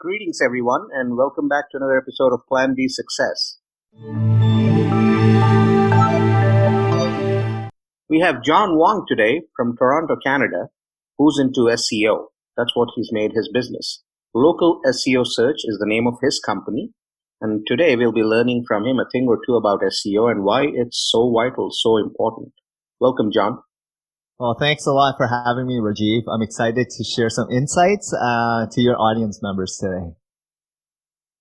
Greetings, everyone, and welcome back to another episode of Plan B Success. We have John Vuong today from Toronto, Canada, who's into SEO. That's what he's made his business. Local SEO Search is the name of his company, and today we'll be learning from him a thing or two about SEO and why it's so vital, so important. Welcome, John. Well, thanks a lot for having me, Rajiv. I'm excited to share some insights to your audience members today.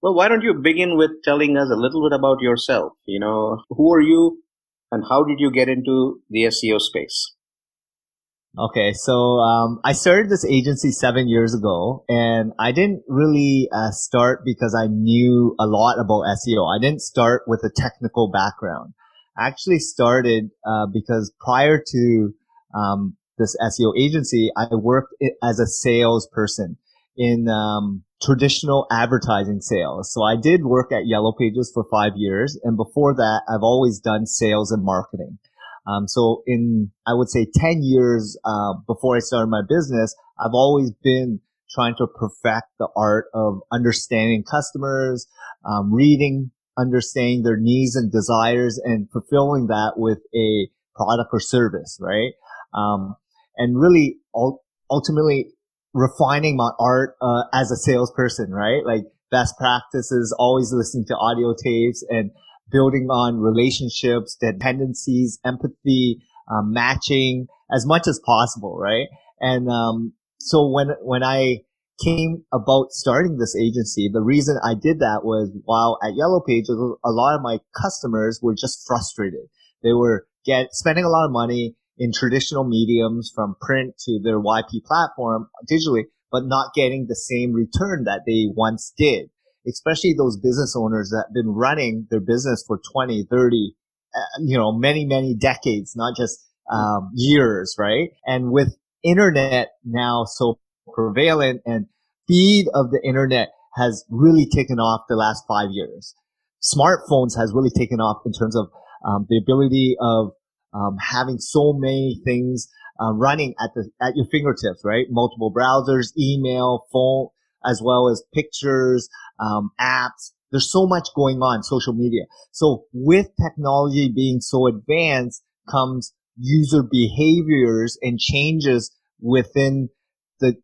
Well, why don't you begin with telling us a little bit about yourself? Who are you and how did you get into the SEO space? Okay, so I started this agency 7 years ago, and I didn't really start because I knew a lot about SEO. I didn't start with a technical background. I actually started because prior to this SEO agency, I worked as a salesperson in traditional advertising sales. So I did work at Yellow Pages for 5 years. And before that, I've always done sales and marketing. So in, I would say 10 years before I started my business, I've always been trying to perfect the art of understanding customers, understanding their needs and desires, and fulfilling that with a product or service, right? And really ultimately refining my art as a salesperson, right? Like best practices, always listening to audio tapes and building on relationships, dependencies, empathy, matching as much as possible, right? And so when I came about starting this agency, the reason I did that was while at Yellow Pages, a lot of my customers were just frustrated. They were spending a lot of money in traditional mediums from print to their YP platform digitally, but not getting the same return that they once did, especially those business owners that have been running their business for 20, 30, many, many decades, not just years, right? And with internet now so prevalent and speed of the internet has really taken off the last 5 years. Smartphones has really taken off in terms of the ability of having so many things running at your fingertips, right? Multiple browsers, email, phone, as well as pictures, apps. There's so much going on, social media. So with technology being so advanced comes user behaviors and changes within the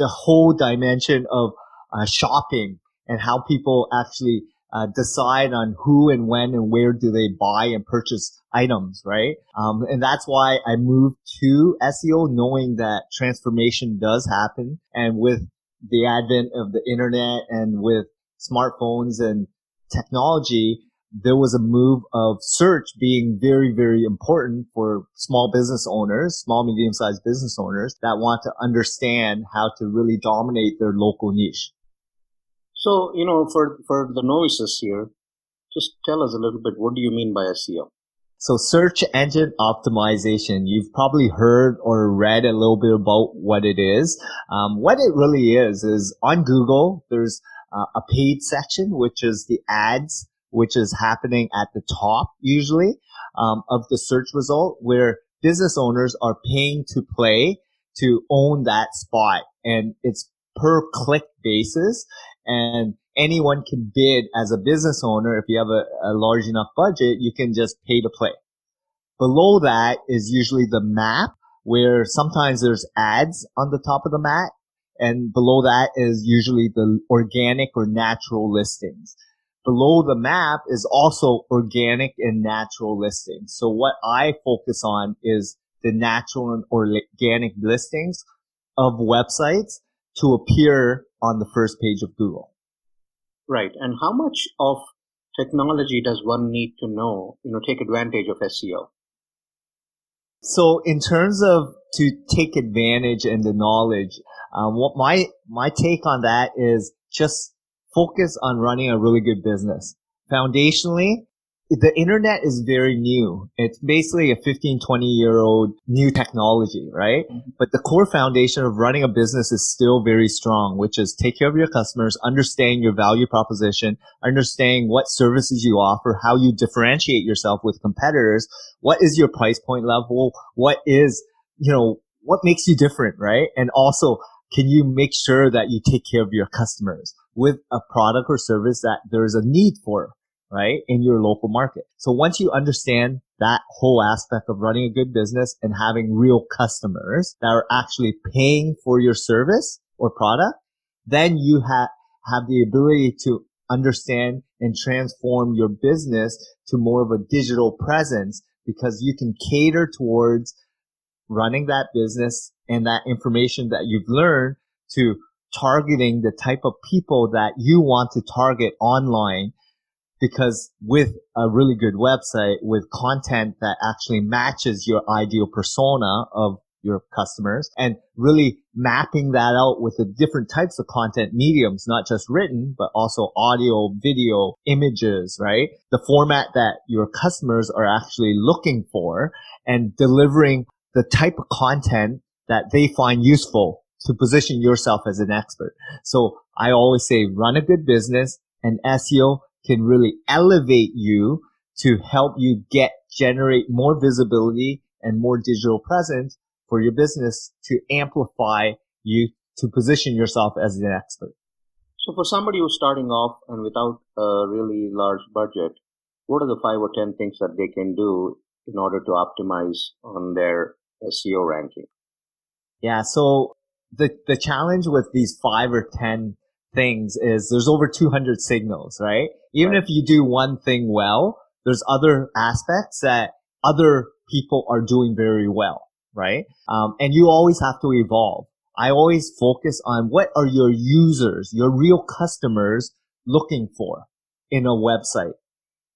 whole dimension of shopping and how people actually decide on who and when and where do they buy and purchase items, right? And that's why I moved to SEO knowing that transformation does happen. And with the advent of the internet and with smartphones and technology, there was a move of search being very, very important for small business owners, small, medium-sized business owners that want to understand how to really dominate their local niche. So, for the novices here, just tell us a little bit, what do you mean by SEO? So search engine optimization, you've probably heard or read a little bit about what it is. What it really is on Google, there's a paid section, which is the ads, which is happening at the top usually of the search result, where business owners are paying to play to own that spot. And it's per click basis. And anyone can bid as a business owner. If you have a large enough budget, you can just pay to play. Below that is usually the map, where sometimes there's ads on the top of the map. And below that is usually the organic or natural listings. Below the map is also organic and natural listings. So what I focus on is the natural and organic listings of websites to appear on the first page of Google. Right. And how much of technology does one need to know, take advantage of SEO? So in terms of to take advantage and the knowledge, what my take on that is just focus on running a really good business. Foundationally, the internet is very new. It's basically a 15, 20-year-old new technology, right? Mm-hmm. But the core foundation of running a business is still very strong, which is take care of your customers, understand your value proposition, understand what services you offer, how you differentiate yourself with competitors, what is your price point level, what is, what makes you different, right? And also can you make sure that you take care of your customers with a product or service that there's a need for, right, in your local market? So once you understand that whole aspect of running a good business and having real customers that are actually paying for your service or product, then you have the ability to understand and transform your business to more of a digital presence, because you can cater towards running that business and that information that you've learned to targeting the type of people that you want to target online. Because with a really good website, with content that actually matches your ideal persona of your customers, and really mapping that out with the different types of content mediums, not just written, but also audio, video, images, right? The format that your customers are actually looking for, and delivering the type of content that they find useful to position yourself as an expert. So I always say run a good business, and SEO can really elevate you to help you generate more visibility and more digital presence for your business to amplify you to position yourself as an expert. So for somebody who's starting off and without a really large budget, what are the 5 or 10 things that they can do in order to optimize on their SEO ranking? Yeah, so the challenge with these 5 or 10 things is there's over 200 signals, right? Even if you do one thing well, there's other aspects that other people are doing very well, right? And you always have to evolve. I always focus on what are your users, your real customers looking for in a website,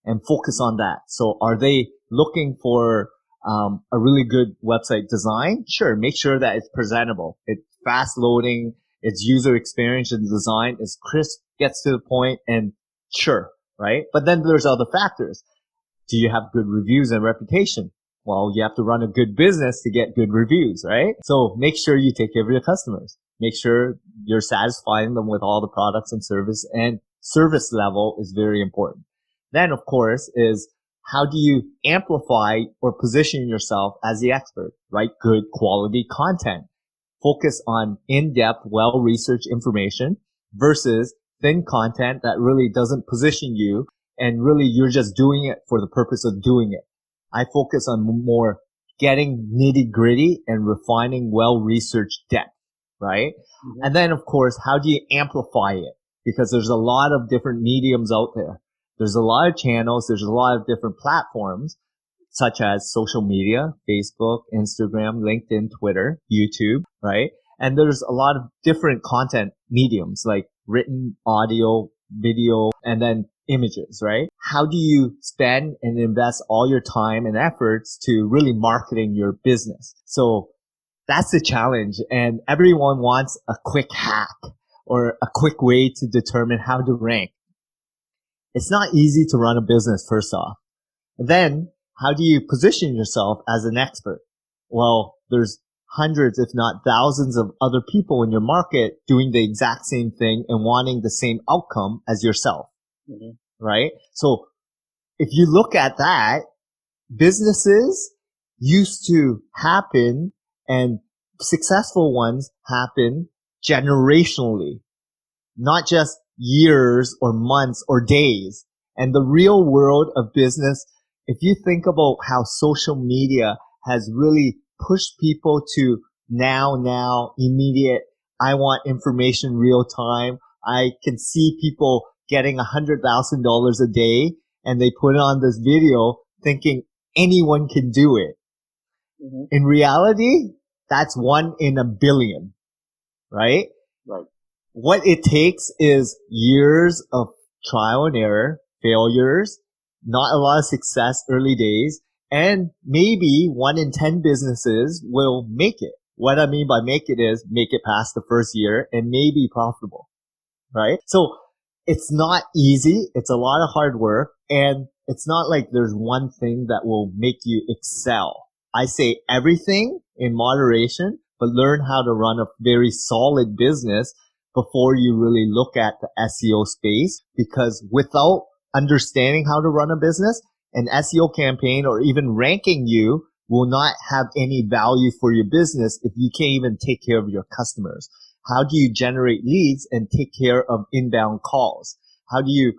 and focus on that. So are they looking for a really good website design? Sure. Make sure that it's presentable. It's fast loading. Its user experience and design is crisp, gets to the point, and sure, right? But then there's other factors. Do you have good reviews and reputation? Well, you have to run a good business to get good reviews, right? So make sure you take care of your customers. Make sure you're satisfying them with all the products and service level is very important. Then, of course, is how do you amplify or position yourself as the expert? Write good quality content. Focus on in-depth, well-researched information versus thin content that really doesn't position you, and really you're just doing it for the purpose of doing it. I focus on more getting nitty-gritty and refining well-researched depth, right? Mm-hmm. And then, of course, how do you amplify it? Because there's a lot of different mediums out there. There's a lot of channels. There's a lot of different platforms, such as social media, Facebook, Instagram, LinkedIn, Twitter, YouTube, right? And there's a lot of different content mediums like written, audio, video, and then images, right? How do you spend and invest all your time and efforts to really marketing your business? So that's the challenge. And everyone wants a quick hack or a quick way to determine how to rank. It's not easy to run a business, first off. And then, how do you position yourself as an expert? Well, there's hundreds, if not thousands, of other people in your market doing the exact same thing and wanting the same outcome as yourself, mm-hmm. right? So if you look at that, businesses used to happen, and successful ones happen generationally, not just years or months or days. And the real world of business, if you think about how social media has really pushed people to now, immediate, I want information real time. I can see people getting $100,000 a day, and they put on this video thinking anyone can do it. Mm-hmm. In reality, that's 1 in a billion, right? Right. What it takes is years of trial and error, failures, not a lot of success early days, and maybe 1 in 10 businesses will make it. What I mean by make it is make it past the first year and may be profitable, right? So it's not easy. It's a lot of hard work, and it's not like there's one thing that will make you excel. I say everything in moderation, but learn how to run a very solid business before you really look at the SEO space, because without understanding how to run a business, an SEO campaign or even ranking you will not have any value for your business if you can't even take care of your customers. How do you generate leads and take care of inbound calls? How do you,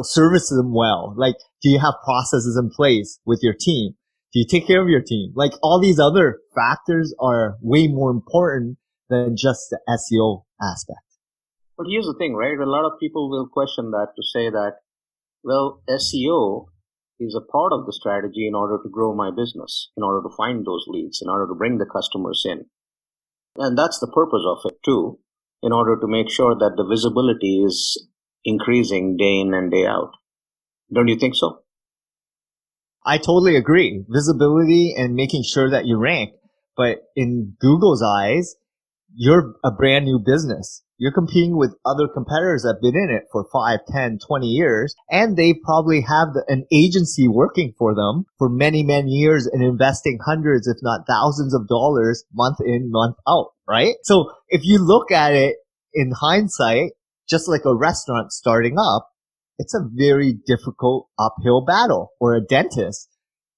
service them well? Like, do you have processes in place with your team? Do you take care of your team? Like, all these other factors are way more important than just the SEO aspect. But here's the thing, right? A lot of people will question that to say that, well, SEO is a part of the strategy in order to grow my business, in order to find those leads, in order to bring the customers in. And that's the purpose of it too, in order to make sure that the visibility is increasing day in and day out. Don't you think so? I totally agree. Visibility and making sure that you rank. But in Google's eyes, you're a brand new business. You're competing with other competitors that have been in it for 5, 10, 20 years, and they probably have an agency working for them for many, many years and investing hundreds, if not thousands of dollars month in, month out, right? So if you look at it in hindsight, just like a restaurant starting up, it's a very difficult uphill battle, or a dentist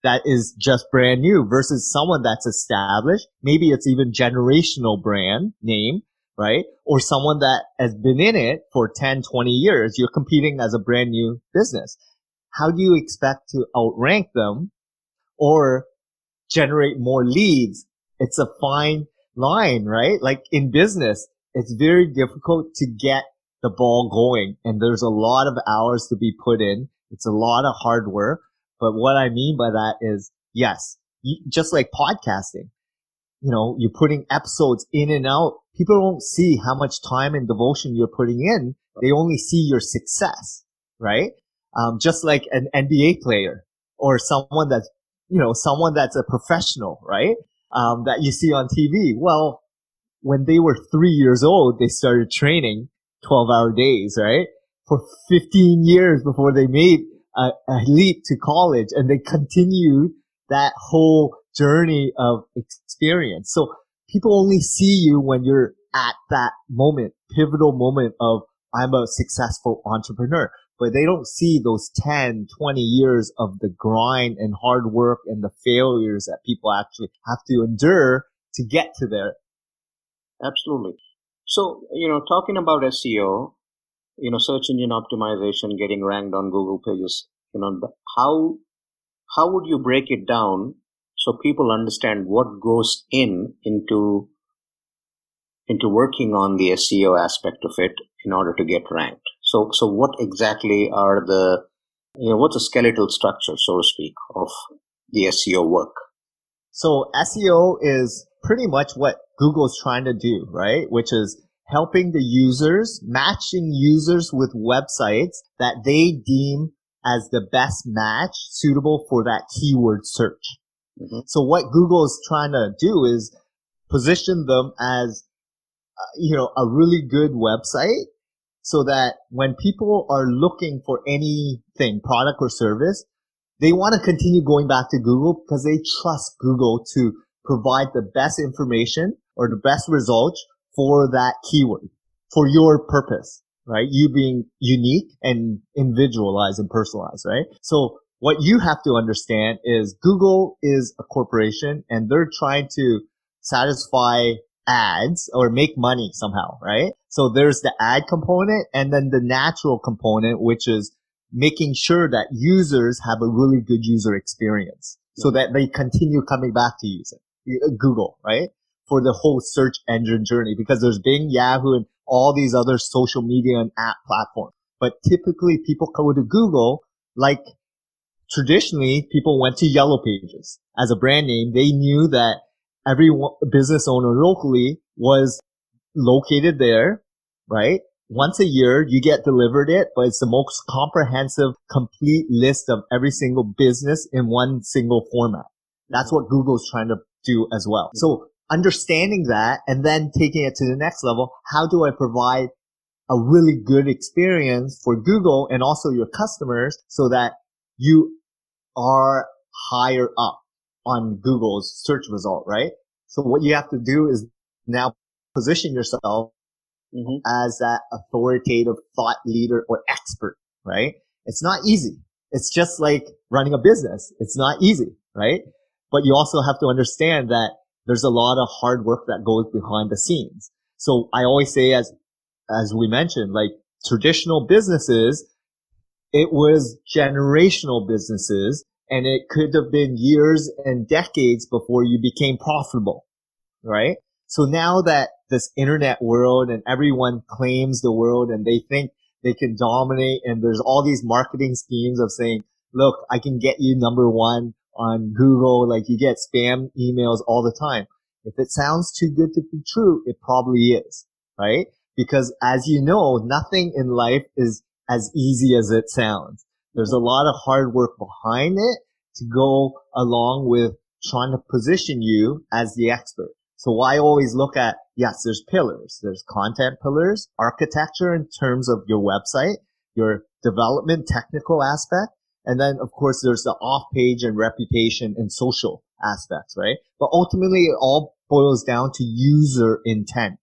that is just brand new versus someone that's established. Maybe it's even generational brand name, right? Or someone that has been in it for 10, 20 years. You're competing as a brand new business. How do you expect to outrank them or generate more leads? It's a fine line, right? Like in business, it's very difficult to get the ball going, and there's a lot of hours to be put in. It's a lot of hard work. But what I mean by that is, yes, just like podcasting, you're putting episodes in and out. People don't see how much time and devotion you're putting in. They only see your success, right? Just like an NBA player or someone that's a professional, right? That you see on TV. Well, when they were 3 years old, they started training 12-hour days, right? For 15 years before they made a leap to college, and they continued that whole journey of experience. So people only see you when you're at that moment, pivotal moment of, I'm a successful entrepreneur, but they don't see those 10, 20 years of the grind and hard work and the failures that people actually have to endure to get to there. Absolutely. So, talking about SEO, search engine optimization, getting ranked on Google pages, how would you break it down so people understand what goes into working on the SEO aspect of it in order to get ranked? So what exactly are what's the skeletal structure, so to speak, of the SEO work? So SEO is pretty much what Google's trying to do, right? Which is helping the users, matching users with websites that they deem as the best match suitable for that keyword search. Mm-hmm. So what Google is trying to do is position them as, a really good website so that when people are looking for anything, product or service, they want to continue going back to Google because they trust Google to provide the best information or the best results for that keyword, for your purpose, right? You being unique and individualized and personalized, right? So what you have to understand is Google is a corporation and they're trying to satisfy ads or make money somehow, right? So there's the ad component and then the natural component, which is making sure that users have a really good user experience so that they continue coming back to use it. Google, right? For the whole search engine journey, because there's Bing, Yahoo, and all these other social media and app platforms. But typically people go to Google like traditionally people went to Yellow Pages. As a brand name, they knew that every business owner locally was located there, right? Once a year, you get delivered it, but it's the most comprehensive, complete list of every single business in one single format. That's what Google's trying to do as well. So understanding that and then taking it to the next level, how do I provide a really good experience for Google and also your customers so that you are higher up on Google's search result, right? So what you have to do is now position yourself as that authoritative thought leader or expert, right? It's not easy. It's just like running a business. It's not easy, right? But you also have to understand that there's a lot of hard work that goes behind the scenes. So I always say, as we mentioned, like traditional businesses, it was generational businesses, and it could have been years and decades before you became profitable, right? So now that this internet world and everyone claims the world and they think they can dominate, and there's all these marketing schemes of saying, look, I can get you number one on Google, like you get spam emails all the time. If it sounds too good to be true, it probably is, right? Because as you know, nothing in life is as easy as it sounds. There's a lot of hard work behind it to go along with trying to position you as the expert. So I always look at, yes, there's pillars. There's content pillars, architecture in terms of your website, your development technical aspect, and then of course there's the off-page and reputation and social aspects, right? But ultimately it all boils down to user intent.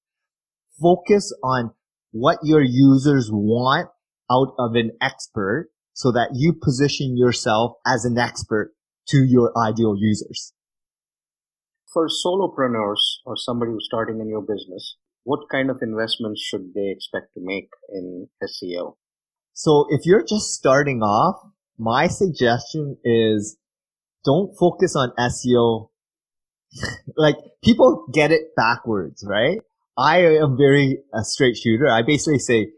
Focus on what your users want out of an expert so that you position yourself as an expert to your ideal users. For solopreneurs or somebody who's starting a new business, what kind of investments should they expect to make in SEO? So if you're just starting off, my suggestion is don't focus on SEO. Like, people get it backwards, right? I am very a straight shooter. I basically say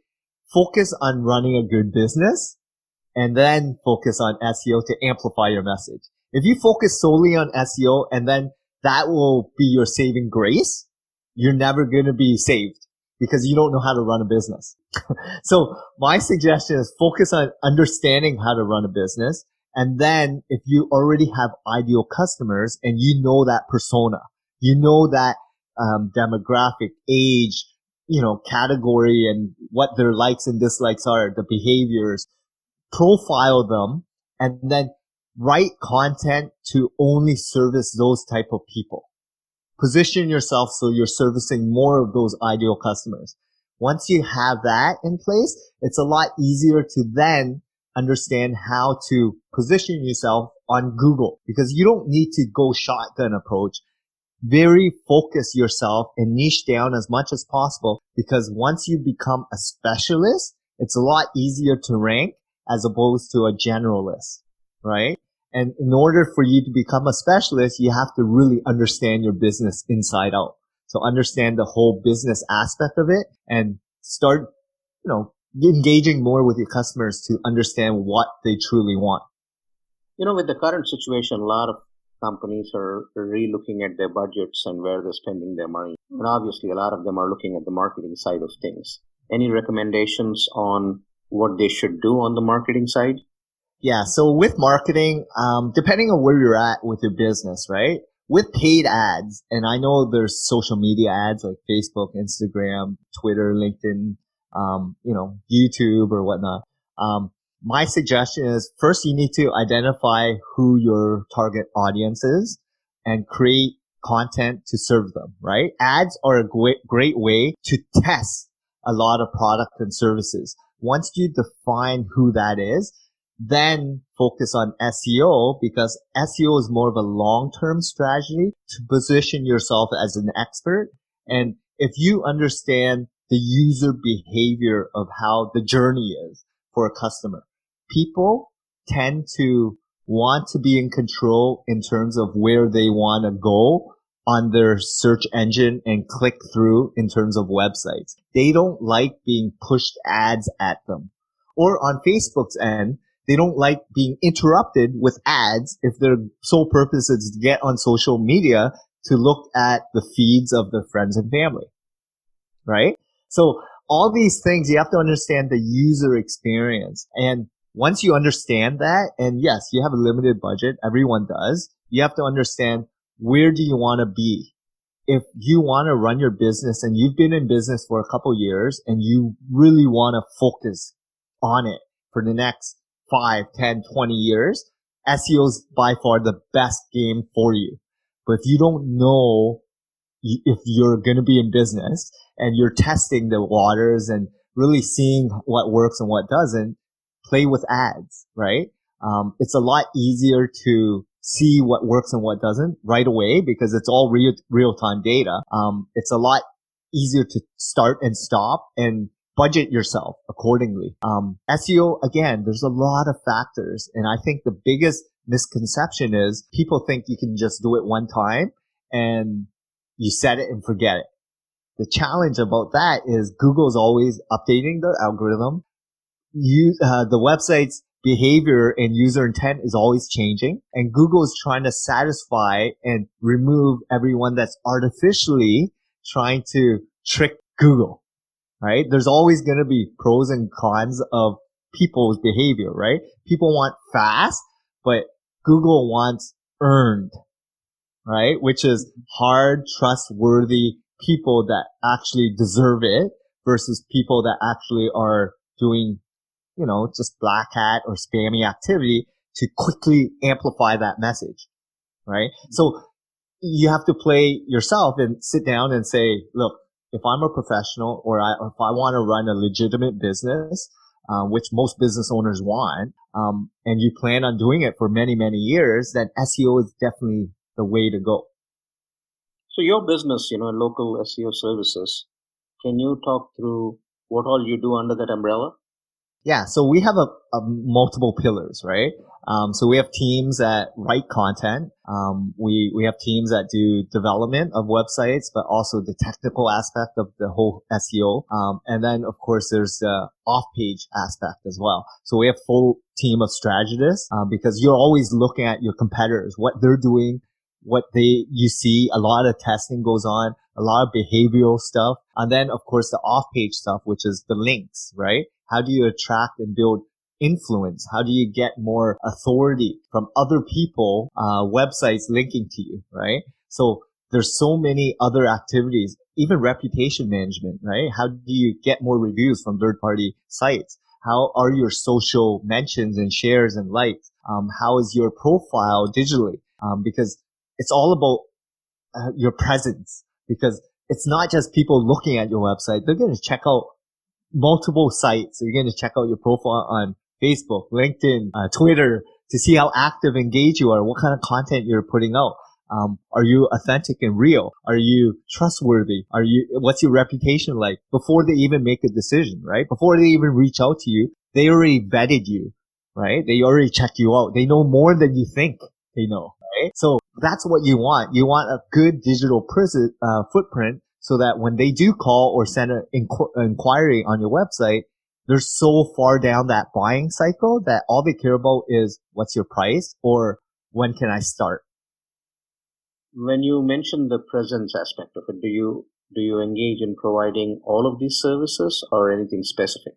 focus on running a good business and then focus on SEO to amplify your message. If you focus solely on SEO and then that will be your saving grace, you're never going to be saved because you don't know how to run a business. So my suggestion is focus on understanding how to run a business. And then if you already have ideal customers and you know that persona, you know that demographic, age, category, and what their likes and dislikes are, the behaviors, profile them, and then write content to only service those type of people. Position yourself so you're servicing more of those ideal customers. Once you have that in place, it's a lot easier to then understand how to position yourself on Google, because you don't need to go shotgun approach. Very focus yourself and niche down as much as possible, because once you become a specialist, it's a lot easier to rank as opposed to a generalist, right? And in order for you to become a specialist, you have to really understand your business inside out. So understand the whole business aspect of it and start, engaging more with your customers to understand what they truly want. With the current situation, a lot of companies are re-looking at their budgets and where they're spending their money. And obviously, a lot of them are looking at the marketing side of things. Any recommendations on what they should do on the marketing side? Yeah. So with marketing, depending on where you're at with your business, right? With paid ads, and I know there's social media ads like Facebook, Instagram, Twitter, LinkedIn, YouTube or whatnot. My suggestion is first you need to identify who your target audience is and create content to serve them, right? Ads are a great way to test a lot of product and services. Once you define who that is, then focus on SEO, because SEO is more of a long-term strategy to position yourself as an expert. And if you understand the user behavior of how the journey is for a customer, people tend to want to be in control in terms of where they want to go on their search engine and click through in terms of websites. They don't like being pushed ads at them. Or on Facebook's end, they don't like being interrupted with ads if their sole purpose is to get on social media to look at the feeds of their friends and family, right? So all these things, you have to understand the user experience. And once you understand that, and yes, you have a limited budget, everyone does, you have to understand, where do you want to be? If you want to run your business and you've been in business for a couple years and you really want to focus on it for the next 5, 10, 20 years, SEO is by far the best game for you. But if you don't know if you're going to be in business and you're testing the waters and really seeing what works and what doesn't, play with ads, right? It's a lot easier to see what works and what doesn't right away because it's all real-time data. It's a lot easier to start and stop and budget yourself accordingly. SEO, again, there's a lot of factors. And I think the biggest misconception is people think you can just do it one time and you set it and forget it. The challenge about that is Google's always updating their algorithm. The website's behavior and user intent is always changing, and Google is trying to satisfy and remove everyone that's artificially trying to trick Google, right? There's always going to be pros and cons of people's behavior, right? People want fast, but Google wants earned, right? Which is hard, trustworthy people that actually deserve it versus people that actually are doing, just black hat or spammy activity to quickly amplify that message, right? So you have to play yourself and sit down and say, look, if I'm a professional or if I want to run a legitimate business, which most business owners want, and you plan on doing it for many, many years, then SEO is definitely the way to go. So your business, local SEO services, can you talk through what all you do under that umbrella? Yeah, so we have a multiple pillars, right? So we have teams that write content. We have teams that do development of websites, but also the technical aspect of the whole SEO. And then of course there's the off-page aspect as well. So we have full team of strategists, because you're always looking at your competitors, what they're doing, you see a lot of testing goes on, a lot of behavioral stuff. And then of course the off-page stuff, which is the links, right? How do you attract and build influence? How do you get more authority from other people, websites linking to you, right? So there's so many other activities, even reputation management, right? How do you get more reviews from third-party sites? How are your social mentions and shares and likes? How is your profile digitally? Because it's all about your presence, because it's not just people looking at your website. They're going to check out multiple sites. So you're going to check out your profile on Facebook, LinkedIn, Twitter to see how active, engaged you are, what kind of content you're putting out. Are you authentic and real? Are you trustworthy? What's your reputation like? Before they even make a decision, right? Before they even reach out to you, they already vetted you, right? They already checked you out. They know more than you think they know, right? So that's what you want. You want a good digital footprint so that when they do call or send an inquiry on your website, they're so far down that buying cycle that all they care about is what's your price or when can I start. When you mention the presence aspect of it, do you engage in providing all of these services or anything specific?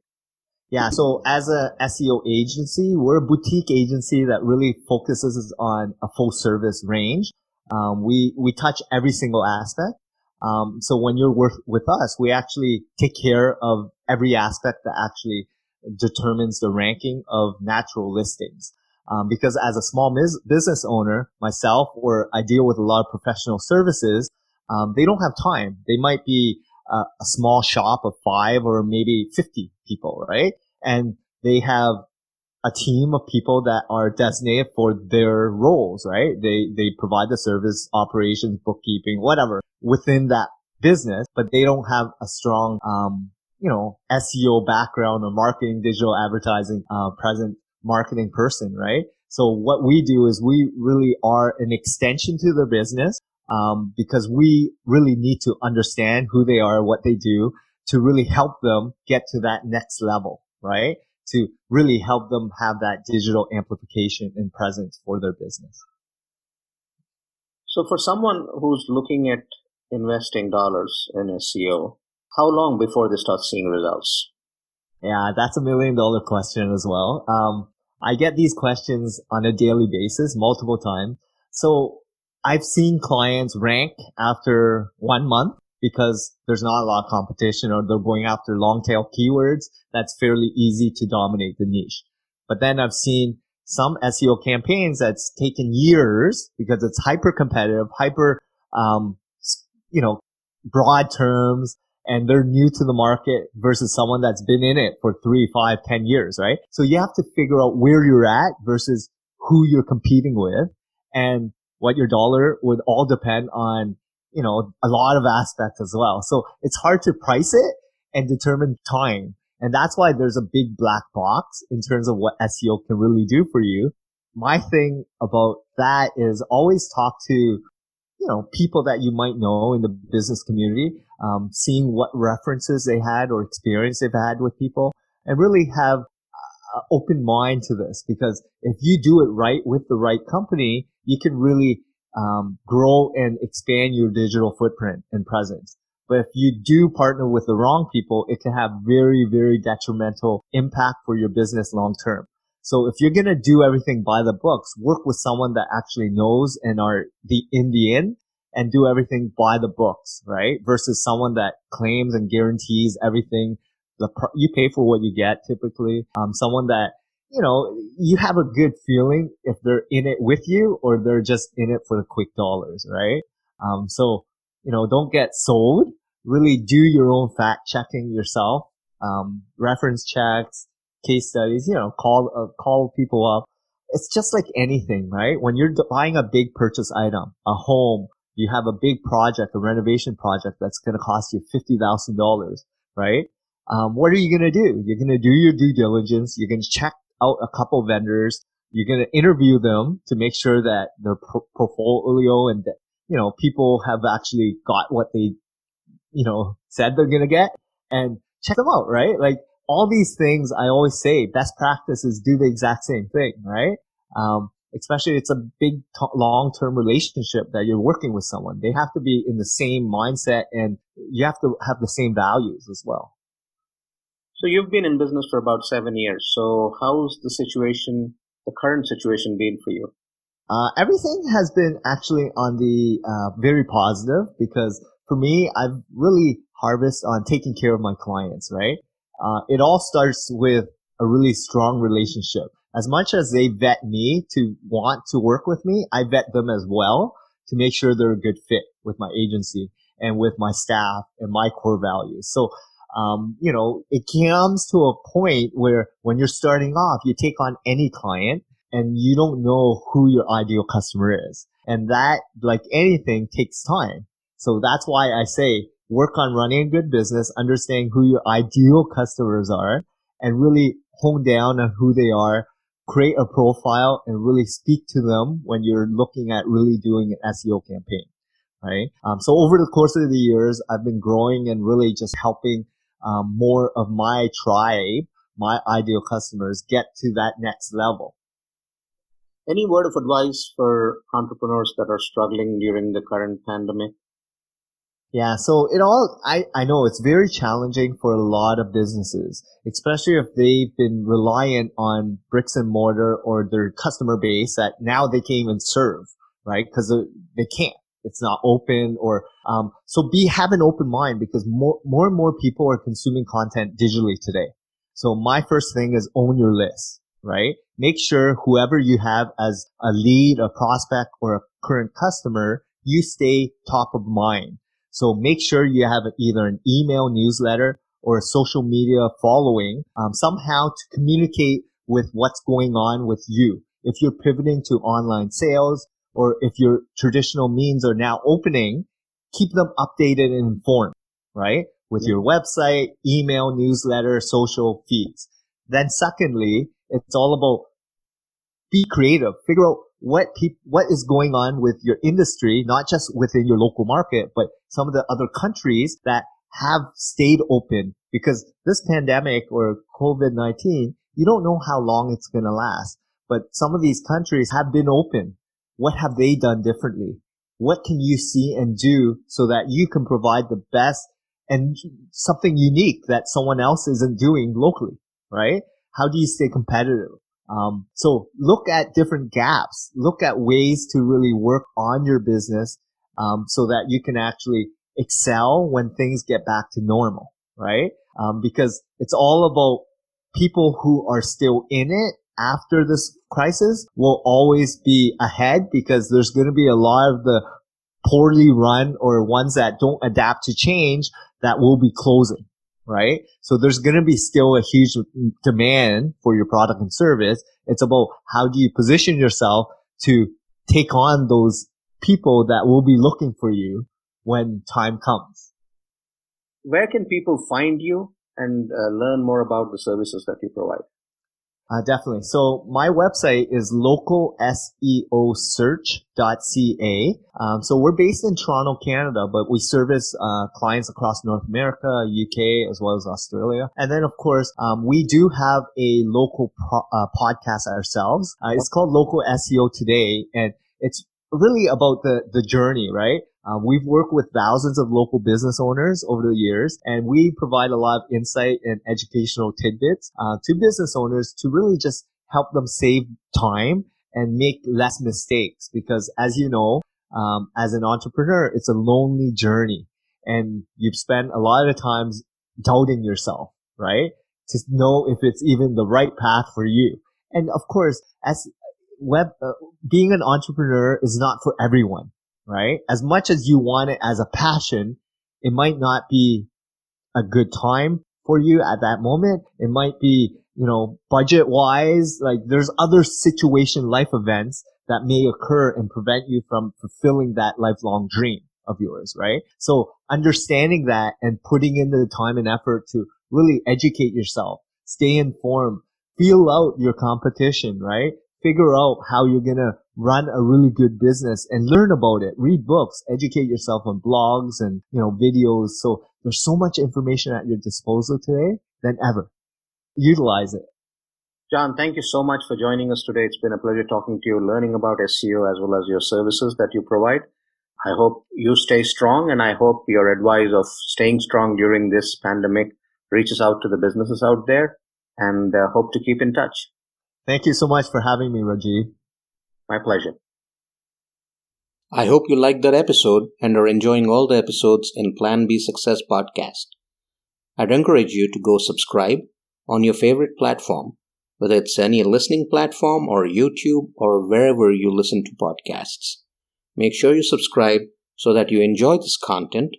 Yeah, so as a SEO agency, we're a boutique agency that really focuses on a full service range. We touch every single aspect. So when you're with us, we actually take care of every aspect that actually determines the ranking of natural listings. Because as a small business owner, myself, or I deal with a lot of professional services, they don't have time. They might be a small shop of 5 or maybe 50 people, right? And they have a team of people that are designated for their roles, right? They provide the service, operations, bookkeeping, whatever within that business, but they don't have a strong, SEO background or marketing, digital advertising, present marketing person, right? So what we do is we really are an extension to their business, because we really need to understand who they are, what they do to really help them get to that next level, right? To really help them have that digital amplification and presence for their business. So for someone who's looking at investing dollars in SEO, how long before they start seeing results? Yeah, that's $1 million question as well. I get these questions on a daily basis, multiple times. So I've seen clients rank after 1 month because there's not a lot of competition, or they're going after long tail keywords that's fairly easy to dominate the niche. But then I've seen some SEO campaigns that's taken years because it's hyper competitive, broad terms, and they're new to the market versus someone that's been in it for 3, 5, 10 years, right? So you have to figure out where you're at versus who you're competing with, and what your dollar would all depend on a lot of aspects as well. So it's hard to price it and determine time. And that's why there's a big black box in terms of what SEO can really do for you. My thing about that is always talk to, people that you might know in the business community, seeing what references they had or experience they've had with people, and really have an open mind to this. Because if you do it right with the right company, you can really grow and expand your digital footprint and presence. But if you do partner with the wrong people, it can have very, very detrimental impact for your business long term. So if you're going to do everything by the books, work with someone that actually knows and are in the in, and do everything by the books, right? Versus someone that claims and guarantees everything. You pay for what you get typically. Someone that, you have a good feeling if they're in it with you or they're just in it for the quick dollars, right? So, don't get sold. Really do your own fact checking yourself. Reference checks, case studies, call people up. It's just like anything, right? When you're buying a big purchase item, a home, you have a big project, a renovation project that's going to cost you $50,000, right? What are you going to do? You're going to do your due diligence. You're going to check out a couple vendors. You're going to interview them to make sure that their portfolio and, people have actually got what they, said they're going to get, and check them out, right? Like all these things, I always say best practices do the exact same thing, right? Especially it's a big long-term relationship that you're working with someone. They have to be in the same mindset and you have to have the same values as well. So you've been in business for about 7 years. So how's the current situation been for you? Everything has been actually on the very positive, because for me, I've really harvested on taking care of my clients, right? It all starts with a really strong relationship. As much as they vet me to want to work with me, I vet them as well to make sure they're a good fit with my agency and with my staff and my core values. So, it comes to a point where when you're starting off, you take on any client and you don't know who your ideal customer is. And that, like anything, takes time. So that's why I say work on running a good business, understanding who your ideal customers are, and really hone down on who they are, create a profile, and really speak to them when you're looking at really doing an SEO campaign, right? So over the course of the years, I've been growing and really just helping more of my tribe, my ideal customers, get to that next level. Any word of advice for entrepreneurs that are struggling during the current pandemic? Yeah, so I know it's very challenging for a lot of businesses, especially if they've been reliant on bricks and mortar or their customer base that now they can't even serve, right? Because they can't. It's not open, or so have an open mind, because more and more people are consuming content digitally today. So my first thing is own your list, right? Make sure whoever you have as a lead, a prospect, or a current customer, you stay top of mind. So make sure you have either an email newsletter or a social media following, somehow to communicate with what's going on with you. If you're pivoting to online sales, or if your traditional means are now opening, keep them updated and informed, right? With your website, email, newsletter, social feeds. Then secondly, it's all about be creative. Figure out what is going on with your industry, not just within your local market, but some of the other countries that have stayed open, because this pandemic or COVID-19, you don't know how long it's going to last. But some of these countries have been open. What have they done differently? What can you see and do so that you can provide the best and something unique that someone else isn't doing locally, right? How do you stay competitive? So look at different gaps, look at ways to really work on your business, so that you can actually excel when things get back to normal, right? Because it's all about people who are still in it after this crisis will always be ahead, because there's going to be a lot of the poorly run or ones that don't adapt to change that will be closing, right? So there's going to be still a huge demand for your product and service. It's about how do you position yourself to take on those people that will be looking for you when time comes. Where can people find you and learn more about the services that you provide? Definitely. So my website is local SEO search.ca. So we're based in Toronto, Canada, but we service clients across North America, UK, as well as Australia. And then, of course, we do have a local podcast ourselves. It's called Local SEO Today, and it's really about the journey, right? We've worked with thousands of local business owners over the years, and we provide a lot of insight and educational tidbits to business owners to really just help them save time and make less mistakes. Because as you know, as an entrepreneur, it's a lonely journey, and you've spent a lot of times doubting yourself, right? To know if it's even the right path for you. And of course, as being an entrepreneur is not for everyone. Right? As much as you want it as a passion, it might not be a good time for you at that moment. It might be, budget wise, like there's other life events that may occur and prevent you from fulfilling that lifelong dream of yours, right? So understanding that and putting in the time and effort to really educate yourself, stay informed, feel out your competition, right? Figure out how you're going to run a really good business and learn about it. Read books, educate yourself on blogs and, videos. So there's so much information at your disposal today than ever. Utilize it. John, thank you so much for joining us today. It's been a pleasure talking to you, learning about SEO as well as your services that you provide. I hope you stay strong, and I hope your advice of staying strong during this pandemic reaches out to the businesses out there, and hope to keep in touch. Thank you so much for having me, Rajiv. My pleasure. I hope you liked that episode and are enjoying all the episodes in Plan B Success podcast. I'd encourage you to go subscribe on your favorite platform, whether it's any listening platform or YouTube or wherever you listen to podcasts. Make sure you subscribe so that you enjoy this content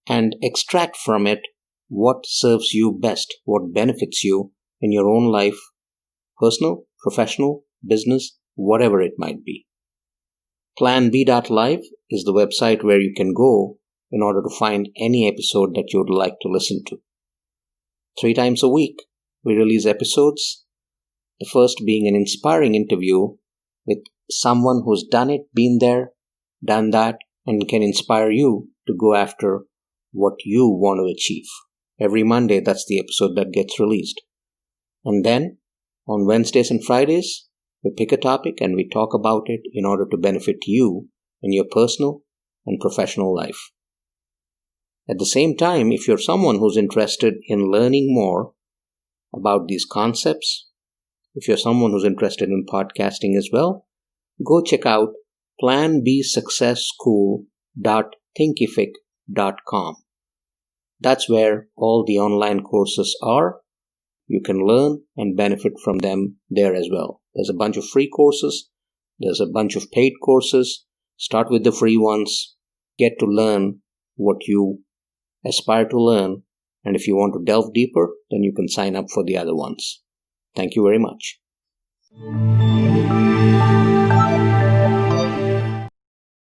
and extract from it what serves you best, what benefits you in your own life, personal, professional, business, whatever it might be. PlanB.live is the website where you can go in order to find any episode that you would like to listen to. 3 times a week, we release episodes, the first being an inspiring interview with someone who's done it, been there, done that, and can inspire you to go after what you want to achieve. Every Monday, that's the episode that gets released. And then, on Wednesdays and Fridays, we pick a topic and we talk about it in order to benefit you in your personal and professional life. At the same time, if you're someone who's interested in learning more about these concepts, if you're someone who's interested in podcasting as well, go check out planbsuccessschool.thinkific.com. That's where all the online courses are. You can learn and benefit from them there as well. There's a bunch of free courses. There's a bunch of paid courses. Start with the free ones. Get to learn what you aspire to learn. And if you want to delve deeper, then you can sign up for the other ones. Thank you very much.